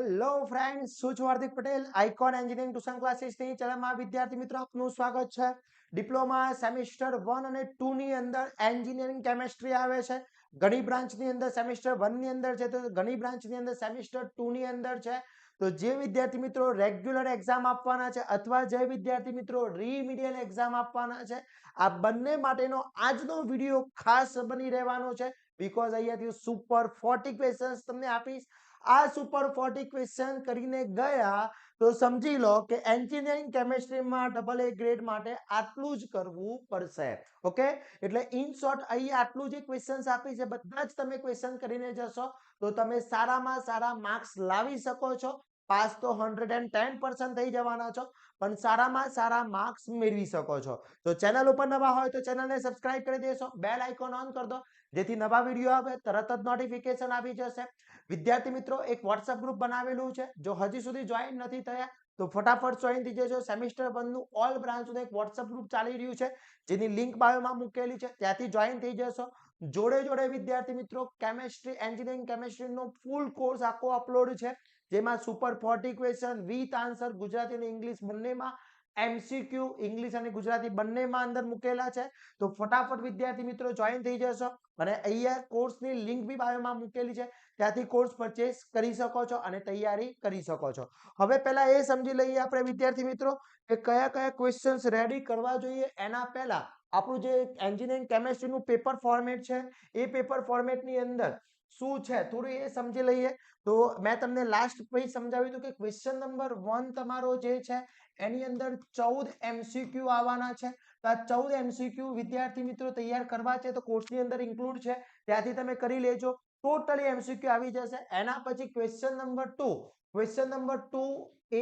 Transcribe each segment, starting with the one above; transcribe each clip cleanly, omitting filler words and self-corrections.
Hello friends, હું છું Hardik Patel, icon engineering tuition ક્લાસીસની ચેનલમાં વિદ્યાર્થી મિત્રો આપનું સ્વાગત છે. ડિપ્લોમા સેમિસ્ટર 1 અને 2 ની અંદર એન્જિનિયરિંગ કેમેસ્ટ્રી આવે છે. ઘણી બ્રાન્ચની અંદર સેમિસ્ટર 1 ની અંદર છે, તો ઘણી બ્રાન્ચની અંદર સેમિસ્ટર 2 ની અંદર છે. તો જે વિદ્યાર્થી મિત્રો રેગ્યુલર એક્ઝામ આપવાના છે અથવા જે વિદ્યાર્થી મિત્રો રીમિડિયલ એક્ઝામ આપવાના છે, આ બંને માટેનો આજનો વિડીયો ખાસ બની રહેવાનો છે. બીકોઝ અહીંયાથી સુપર 40 ક્વેશ્ચન્સ તમને આપીશ. આ સુપર 40 ક્વેશ્ચન કરીને ગયા તો સમજી લો કે એન્જિનિયરિંગ કેમેસ્ટ્રીમાં ડબલ એ ગ્રેડ માટે આટલું જ કરવું પડશે. ઓકે, એટલે ઇન શોર્ટ અહીં આટલું જે ક્વેશ્ચન્સ આપી છે બધા જ તમે ક્વેશ્ચન કરીને જશો તો તમે સારામાં સારા માર્ક્સ લાવી શકો છો. પાસ તો 110% થઈ જવાના છો, પણ સારામાં સારા માર્ક્સ મેળવી શકો છો. તો ચેનલ ઉપર નવા હોય તો ચેનલને સબસ્ક્રાઇબ કરી દેશો, બેલ આઇકોન ઓન કરી દો, જેથી નવા વિડીયો આવે તરત જ નોટિફિકેશન આવી જશે. વિદ્યાર્થી મિત્રો એક વોટ્સએપ ગ્રુપ બનાવેલું છે, જો હજી સુધી જોઈન નથી થયા તો ફટાફટ જોઈન થઈ જજો. સેમિસ્ટર 1 નું ઓલ બ્રાન્ચનું એક વોટ્સએપ ગ્રુપ ચાલી રહ્યું છે, જેની લિંક બાયોમાં મૂકેલી છે, ત્યાંથી જોઈન થઈ જશો. જોડે જોડે વિદ્યાર્થી મિત્રો કેમેસ્ટ્રી એન્જિનિયરિંગ કેમેસ્ટ્રીનો ફૂલ કોર્સ આખો અપલોડ છે, જેમાં super 40 question with answer Gujarati અને ઇંગ્લિશ બંનેમાં, એમસીક્યુ ઇંગ્લિશ અને ગુજરાતી બંનેમાં અંદર મૂકેલા છે. તો ફટાફટ વિદ્યાર્થી મિત્રો જોઈન થઈ જશો, અને અહીંયા કોર્સની લિંક બી બાયોમાં મૂકેલી છે, ત્યાંથી કોર્સ પરચેસ કરી શકો છો અને તૈયારી કરી શકો છો. હવે પહેલા એ સમજી લઈએ આપણે વિદ્યાર્થી મિત્રો કે કયા કયા ક્વેશ્ચન્સ રેડી કરવા જોઈએ. એના પહેલા આપણું જે એન્જિનિયરિંગ કેમેસ્ટ્રીનું પેપર ફોર્મેટ છે, એ પેપર ફોર્મેટની અંદર શું છે થોડું એ સમજી લઈએ. તો મેં તમને લાસ્ટ પછી સમજાવ્યું હતું કે ક્વેશ્ચન નંબર 1 તમારો જે છે એની અંદર 14 એમસીક્યુ આવવાના છે. તો આ 14 એમસીક્યુ વિદ્યાર્થી મિત્રો તૈયાર કરવા છે, તો કોર્સની અંદર ઇન્ક્લુડ છે, ત્યાંથી તમે કરી લેજો. ટોટલી એમસીક્યુ આવી જશે. એના પછી ક્વેશ્ચન નંબર 2, ક્વેશ્ચન નંબર 2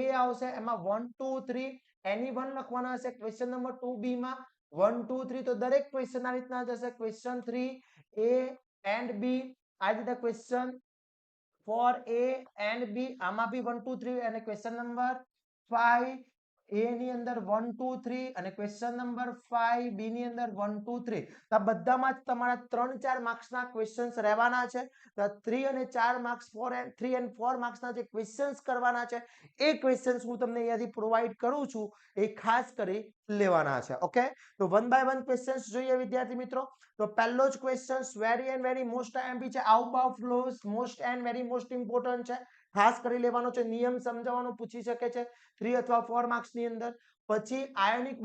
એ આવશે, એમાં 1 2 3 એની 1 લખવાના હશે. ક્વેશ્ચન નંબર 2 બી માં 1 2 3, તો દરેક ક્વેશ્ચન આ રીતના જશે. ક્વેશ્ચન 3 એ એન્ડ બી, આ રીતે ક્વેશ્ચન 4 એ એન્ડ બી, આમાં બી 1 2 3, અને ક્વેશ્ચન નંબર 5 એ ની અંદર 1 2 3, અને ક્વેશ્ચન નંબર 5 બી ની અંદર 1 2 3. તો આ બધામાં જ તમારા 3-4 માર્ક્સના ક્વેશ્ચન્સ રહેવાના છે. તો 3 અને 4 માર્ક્સ 3 અને 4 માર્ક્સના જે ક્વેશ્ચન્સ કરવાના છે, એ ક્વેશ્ચન્સ હું તમને અહીંયાથી પ્રોવાઈડ કરું છું, એ ખાસ કરી લેવાના છે. ઓકે, તો વન બાય વન ક્વેશ્ચન્સ જોઈએ વિદ્યાર્થી મિત્રો. તો પહેલો જ question very and very most IMP છે. આઉટબાઉ flows most and very most important છે, ખાસ કરી લેવાનો છે. નિયમ સમજાવવાનો પૂછી શકે છે 3 અથવા 4 માર્ક્સ ની અંદર. પછી આયોનિક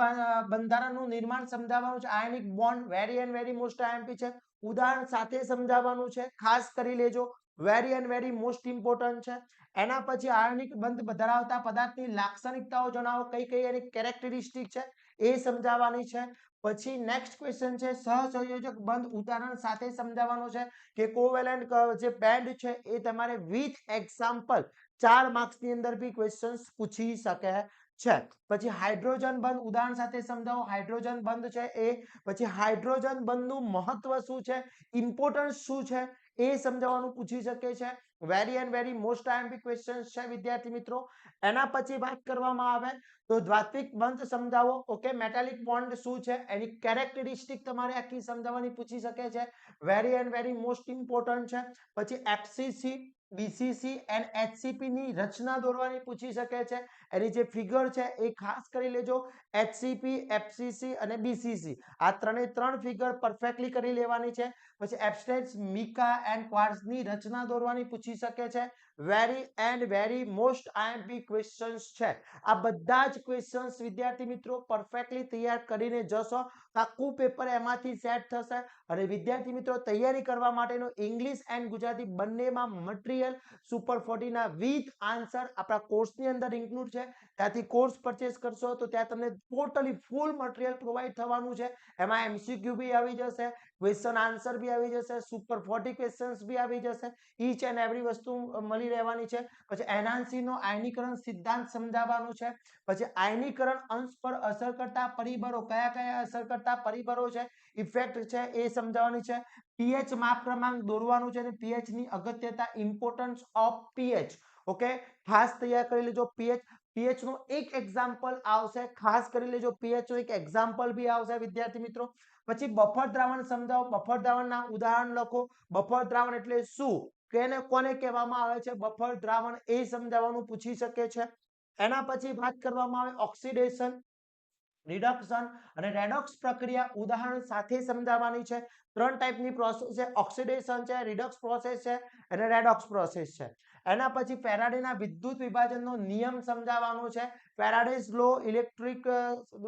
બંધારણનું નિર્માણ સમજાવવાનું છે. Ionic bond very and very most IMP છે, ઉદાહરણ સાથે સમજાવવાનું છે, ખાસ કરી લેજો. Very and very most important છે. એના પછી આયોનિક બંધ ધરાવતા પદાર્થની લાક્ષણિકતાઓ જણાવો, કઈ કઈ એની કેરેક્ટરિસ્ટિક છે એ સમજાવવાની છે. પછી નેક્સ્ટ ક્વેશ્ચન છે સહસંયોજક બંધ, ઉદાહરણ સાથે સમજાવવાનું છે કે કોવેલેન્ટ જે બેન્ડ છે એ તમારે વિથ એક્ઝામ્પલ 4 માર્ક્સ ની અંદર બી ક્વેશ્ચન્સ પૂછી શકે છે. પછી હાઇડ્રોજન બંધ, ઉદાહરણ સાથે સમજાવો. હાઇડ્રોજન બંધ છે એ, પછી હાઇડ્રોજન બંધનું મહત્વ શું છે, ઇમ્પોર્ટન્સ શું છે, એ સમજાવવાનું પૂછી શકે છે. Very and very most IMP questions છે વિદ્યાર્થી મિત્રો. એના પછી વાત કરવામાં આવે તો દ્વાત્વિક બંધ સમજાવો. ઓકે, મેટાલિક બોન્ડ શું છે, એની કેરેક્ટરિસ્ટિક તમારે આખી સમજાવવાની પૂછી શકે છે. Very and very most important છે. પછી એફસીસી, બીસીસી એન્ડ એચસીપી ની રચના દોરવાની પૂછી શકે છે. એની જે ફિગર છે એ ખાસ કરી લેજો. એચસીપી, એફસીસી અને બીસીસી, આ ત્રણ ફિગર પરફેક્ટલી કરી લેવાની છે. પછી એબ્સ્ટ્રેક્ટ મિકા એન્ડ ક્વાર્ટ્ઝની રચના દોરવાની પૂછી શકે છે. Very and very most IMP questions છે. આ બધા જ ક્વેશ્ચન્સ વિદ્યાર્થી મિત્રો પરફેક્ટલી તૈયાર કરીને જશો, આખું પેપર એમાંથી સેટ થશે. અને વિદ્યાર્થી મિત્રો તૈયારી કરવા માટેનો ઇંગ્લિશ એન્ડ ગુજરાતી બંનેમાં મટીરીયલ સુપર 40 ના વિથ આન્સર આપણા કોર્સની અંદર ઇન્ક્લુડ છે. ત્યાંથી કોર્સ પરચેસ કરશો તો ત્યાં તમને ટોટલી ફૂલ મટીરીયલ પ્રોવાઈડ થવાનું છે. એમાં એમસીક્યુ બી આવી જશે, ક્વેશ્ચન આન્સર બી આવી જશે, સુપર 40 ક્વેશ્ચન્સ બી આવી જશે, ઈચ એન્ડ એવરી વસ્તુ મળી રહેવાની છે. પછી એનહાન્સી નો આયનીકરણ સિદ્ધાંત સમજાવવાનું છે. પછી આયનીકરણ અંશ પર અસર કરતા પરિબળો, કયા કયા અસર કરતા પરિબળો છે, ઇફેક્ટ છે, એ સમજાવવાની છે. પીએચ માપ ક્રમાંક દોરવાનું છે, અને પીએચ ની અગત્યતા, ઇમ્પોર્ટન્સ ઓફ પીએચ. ઓકે, ખાસ તૈયાર કરી લેજો. પીએચ નો એક એક્ઝામ્પલ આવશે, ખાસ કરી લેજો. પીએચ નો એક એક્ઝામ્પલ બી આવશે વિદ્યાર્થી મિત્રો. પછી બફર દ્રાવણ સમજાવો. બફર દ્રાવણના ઉદાહરણ લખો. બફર દ્રાવણ એટલે શું, કેને કોને કહેવામાં આવે છે બફર દ્રાવણ એ સમજાવવાનું પૂછી શકે છે. એના પછી વાત કરવામાં આવે ઓક્સિડેશન, રિડક્શન અને રેડોક્સ પ્રક્રિયા ઉદાહરણ સાથે સમજાવવાની છે. 3 ટાઈપની પ્રોસેસ છે, ઓક્સિડેશન છે, રિડક્સ પ્રોસેસ છે અને રેડોક્સ પ્રોસેસ છે. એના પછી ફેરાડેના વિદ્યુત વિભાજનનો નિયમ સમજાવવાનો છે. ફેરાડેઝ લો, ઇલેક્ટ્રિક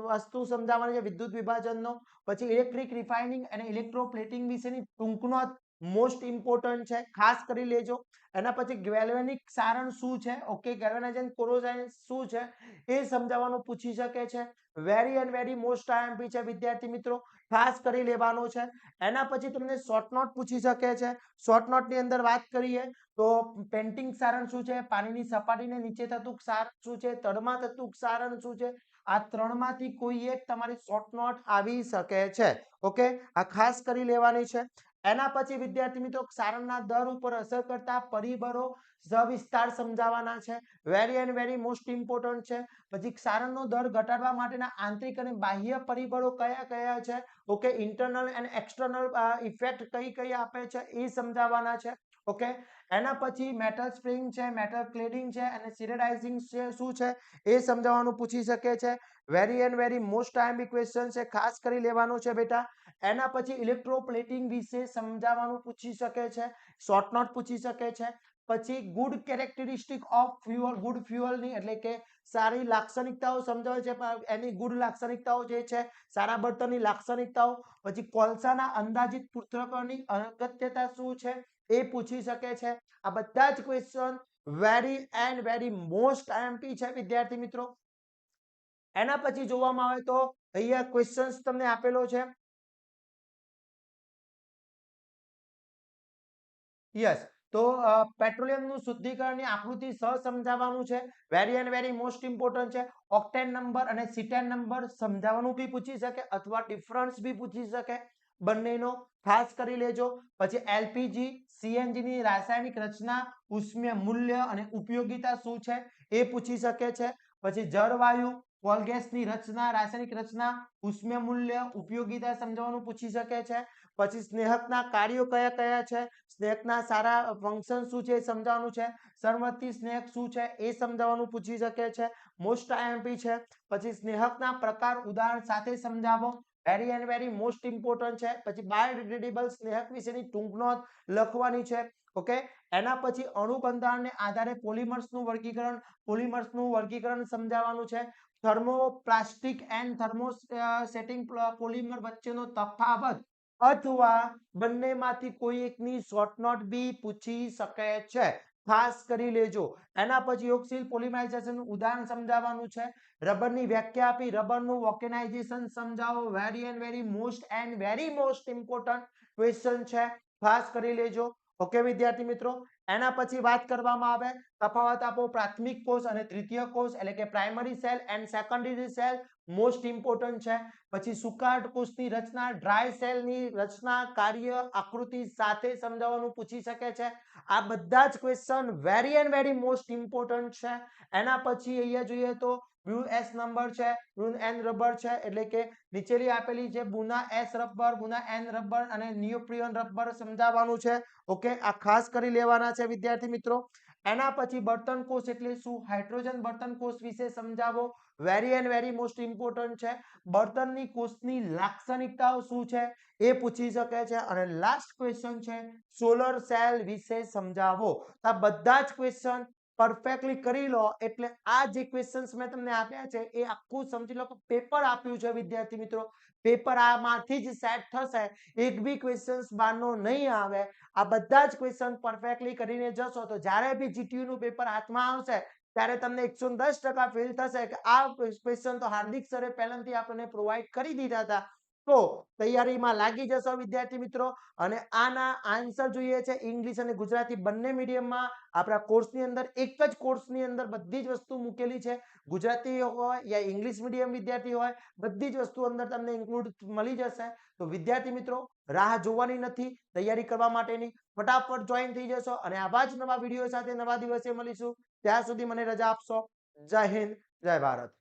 વસ્તુ સમજાવવાની છે વિદ્યુત વિભાજનનો. પછી ઇલેક્ટ્રિક રિફાઇનિંગ અને ઇલેક્ટ્રોપ્લેટિંગ વિશેની ટૂંક નોંધ મોસ્ટ ઇમ્પોર્ટન્ટ છે, ખાસ કરી લેજો. એના પછી ગેલ્વેનિક સારણ શું છે, ઓકે, ગેલ્વેનાઇઝિંગ કોરોઝન શું છે એ સમજાવવાનું પૂછી શકે છે. Very and very most IMP છે વિદ્યાર્થી મિત્રો, ખાસ કરી લેવાનો છે. એના પછી તમને શોર્ટ નોટ પૂછી શકે છે. શોર્ટ નોટ ની અંદર વાત કરીએ તો પેન્ટિંગ સારણ શું છે, પાણીની સપાટીને નીચે થતું સારણ શું છે, તળમાં થતું સારણ શું છે, આ ત્રણમાંથી કોઈ એક તમારી શોર્ટ નોટ આવી શકે છે. ઓકે, આ ખાસ કરી લેવાની છે. એના પછી વિદ્યાર્થી મિત્રો સારણના દર ઉપર અસર કરતા પરિબળો સવિસ્તાર સમજાવવાના છે. Very and very most important છે. પછી સારણનો દર ઘટાડવા માટેના આંતરિક અને બાહ્ય પરિબળો કયા કયા છે, okay, internal and external effect કઈ કઈ આપે છે એ સમજાવવાના છે. ઓકે, એના પછી મેટલ સ્પ્રિંગ છે, મેટલ ક્લેડિંગ છે અને સિરેડાઇઝિંગ છે શું છે એ સમજાવવાનું પૂછી શકે છે. Very and very most IMP question છે, ખાસ કરી લેવાનું છે બેટા. એના પછી ઇલેક્ટ્રોપ્લેટિંગ વિશે સમજાવવાનું પૂછી શકે છે, શોર્ટ નોટ પૂછી શકે છે. પછી good characteristic of fuel, good ફ્યુઅલની એટલે કે સારી લાક્ષણિકતાઓ સમજાવે છે, એની ગુડ લાક્ષણિકતાઓ જે છે, સારા બળતણની લાક્ષણિકતાઓ. પછી કોલસાના અંદાજિત પૃથ્થકરણની અગત્યતા શું છે એ પૂછી શકે છે. આ બધા જ question very and very most IMP છે વિદ્યાર્થી મિત્રો. એના પછી જોવામાં આવે તો અહીંયા ક્વેશ્ચન્સ તમને આપેલો છે. યસ, તો પેટ્રોલિયમનું શુદ્ધિકરણની આકૃતિ સમજાવવાનું છે. Very and very most important છે. ઓક્ટેન નંબર અને સીટેન નંબર સમજાવવાનું બી પૂછી શકે અથવા ડિફરન્સ બી પૂછી શકે બંનેનો, ખાસ કરી લેજો. પછી એલપીજી, સીએનજી ની રાસાયણિક રચના, ઉષ્મીય મૂલ્ય અને ઉપયોગિતા શું છે એ પૂછી શકે છે. પછી જળવાયુ, કોલ ગેસની રચના, રાસાયણિક રચના, ઉષ્મીય મૂલ્ય, ઉપયોગિતા સમજાવવાનું પૂછી શકે છે. પછી સ્નેહકના કાર્યો કયા કયા છે, સ્નેહકના સારા ફંક્શન શું છે એ સમજાવવાનું છે. સર્વવર્તી સ્નેહક શું છે એ સમજાવવાનું પૂછી શકે છે, મોસ્ટ આઈએમપી છે. પછી સ્નેહકના પ્રકાર ઉદાહરણ સાથે સમજાવો, very and very most important છે. પછી બાયોડિગ્રેડેબલ સ્નેહક વિશેની ટૂંક નોંધ લખવાની છે. ઓકે, એના પછી અણુ બંધારણને આધારે પોલિમર્સનું વર્ગીકરણ સમજાવવાનું છે. થર્મોપ્લાસ્ટિક એન્ડ થર્મોસેટિંગ પોલિમર વચ્ચેનો તફાવત અથવા બંનેમાંથી કોઈ એકની શોર્ટ નોટ બી પૂછી શકે છે, ખાસ કરી લેજો. એના પછી યોગશીલ પોલિમરાઇઝેશન ઉદાહરણ સમજાવવાનું છે. રબરની વ્યાખ્યા આપી, રબરનું વોકેનાઇઝેશન સમજાવો. Very and very most important question છે, ખાસ કરી લેજો. ઓકે વિદ્યાર્થી મિત્રો, એના પછી વાત કરવામાં આવે તફાવત આપો પ્રાથમિક કોષ અને દ્વિતીય કોષ એટલે કે primary cell and secondary cell, most important છે. પછી સુકાળ કોષની રચના, ડ્રાય સેલની રચના, કાર્ય, આકૃતિ સાથે સમજાવવાનું પૂછી શકે છે. આ બધા જ question very and very most important છે. એના પછી અહીંયા જોઈએ તો એસ નંબર છે, એન રબર છે એટલે કે નીચેની આપેલી છે બુના એસ રબર, બુના એન રબર અને નિયોપ્રિયન રબર સમજાવવાનું છે. ઓકે, આ ખાસ કરી લેવાના છે વિદ્યાર્થી મિત્રો. એના પછી બળતણ કોષ એટલે શું, હાઇડ્રોજન બળતણ કોષ વિશે સમજાવો. Very and very most important છે. બળતણની કોષની લાક્ષણિકતાઓ શું છે એ પૂછી શકે છે. અને લાસ્ટ ક્વેશ્ચન છે સોલર સેલ વિશે સમજાવો. આ બધા જ ક્વેશ્ચન પરફેક્ટલી કરી લો એટલે આ જે ક્વેશ્ચન્સ મેં તમને આપ્યા છે એ આખું સમજી લો કે પેપર આપ્યું છે વિદ્યાર્થી મિત્રો. પેપર આમાંથી જ સેટ થશે, એક બી ક્વેશ્ચન્સ બહારનો નહીં આવે. આ બધા જ ક્વેશ્ચન પરફેક્ટલી કરીને જશો તો જ્યારે બી જીટીયુ નું પેપર હાથમાં આવશે ત્યારે તમને 110% ફીલ થશે કે આ ક્વેશ્ચન તો હાર્દિક સરે પહેલાથી આપણને પ્રોવાઈડ કરી દીધા હતા. તો તૈયારીમાં લાગી જશો વિદ્યાર્થી મિત્રો. અને આના આન્સર જોઈએ છે ઇંગ્લિશ અને ગુજરાતી બંને મીડિયમમાં. આપણા કોર્સની અંદર એક જ કોર્સની અંદર બધી જ વસ્તુ મૂકેલી છે. ગુજરાતી હોય યા ઇંગ્લિશ મીડિયમ વિદ્યાર્થી હોય, બધી જ વસ્તુ અંદર તમને ઇન્ક્લુડ મળી જશે. તો વિદ્યાર્થી મિત્રો રાહ જોવાની નથી, તૈયારી કરવા માટેની ફટાફટ જોઈન થઈ જશો અને આવા જ નવા વિડીયો સાથે નવા દિવસે મળીશું. ત્યાં સુધી મને રજા આપશો. જય હિન્દ, જય ભારત.